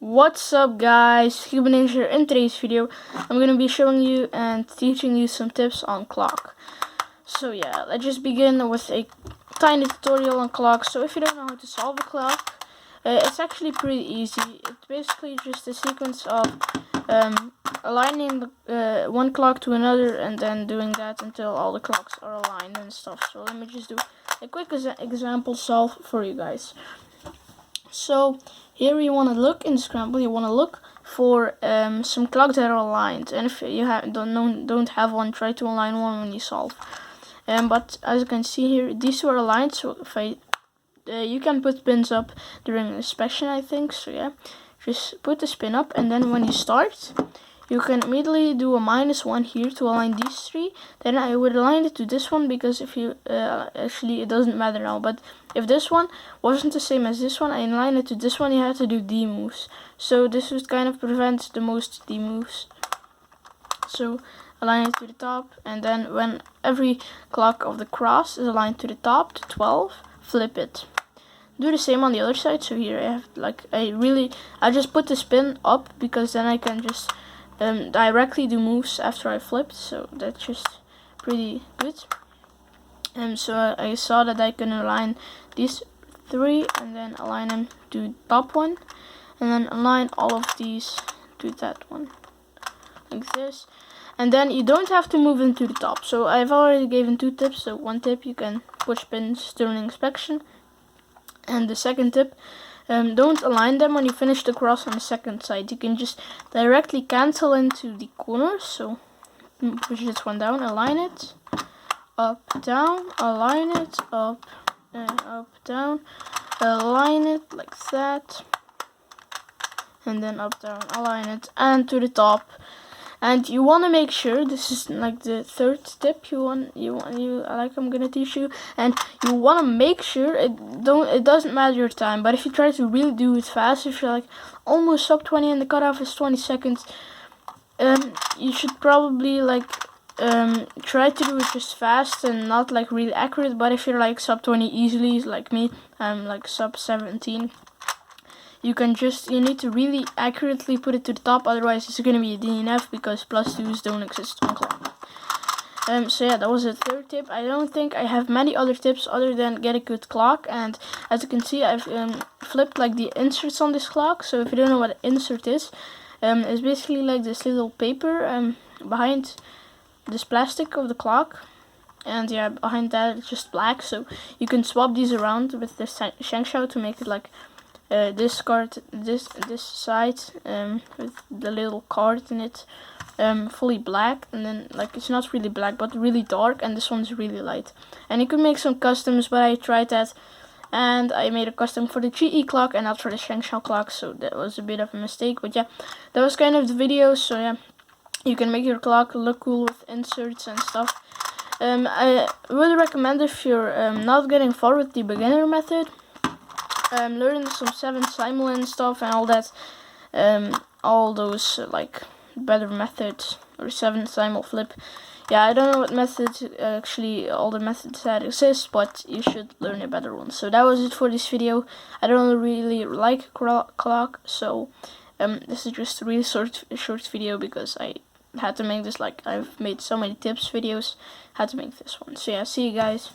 What's up guys, Cuban Ninja. In today's video I'm going to be showing you and teaching you some tips on clock. So yeah, let's just begin with a tiny tutorial on clock. So if you don't know how to solve a clock, it's actually pretty easy. It's basically just a sequence of aligning one clock to another and then doing that until all the clocks are aligned and stuff. So let me just do a quick example solve for you guys. So here you want to look in Scramble. You want to look for some clocks that are aligned, and if you don't have one, try to align one when you solve. But as you can see here, these two are aligned. So if you can put pins up during inspection, I think. So yeah, just put the spin up, and then when you start, you can immediately do a -1 here to align these three. Then I would align it to this one, because if you actually it doesn't matter now, but if this one wasn't the same as this one, I align it to this one, you have to do D moves. So this would kind of prevent the most D moves. So align it to the top, and then when every clock of the cross is aligned to the top to 12, flip it. Do the same on the other side. So here I have I just put the spin up because then I can just directly do moves after I flipped, so that's just pretty good. So I saw that I can align these three and then align them to the top one, and then align all of these to that one like this, and then you don't have to move them to the top. So I've already given two tips. So one tip, you can push pins during inspection, and the second tip, don't align them when you finish the cross on the second side. You can just directly cancel into the corners. So push this one down, align it, up, down, align it, up, down, align it like that, and then up, down, align it, and to the top. And you want to make sure, this is like the third tip I'm gonna teach you, and you want to make sure it doesn't matter your time, but if you try to really do it fast, if you're like almost sub 20 and the cutoff is 20 seconds, you should probably try to do it just fast and not like really accurate. But if you're like sub 20 easily, like me, I'm like sub 17, you need to really accurately put it to the top, otherwise it's going to be a DNF, because +2s don't exist on clock. So yeah, that was the third tip. I don't think I have many other tips other than get a good clock. And as you can see, I've flipped like the inserts on this clock. So if you don't know what an insert is, it's basically like this little paper behind this plastic of the clock. And yeah, behind that it's just black. So you can swap these around with the Shengshou to make it like this card, this side with the little card in it, fully black, and then like it's not really black but really dark, and this one's really light. And you could make some customs, but I tried that and I made a custom for the GE clock and not for the Shengshou clock, so that was a bit of a mistake. But yeah, that was kind of the video. So yeah, you can make your clock look cool with inserts and stuff. I would recommend, if you're not getting far with the beginner method, learn some 7 simul and stuff and all that, all those like better methods, or 7 simul flip. Yeah, I don't know what methods, actually all the methods that exist, but you should learn a better one. So that was it for this video. I don't really like clock, so this is just a really short video, because I had to make this, like I've made so many tips videos, had to make this one. So yeah, see you guys.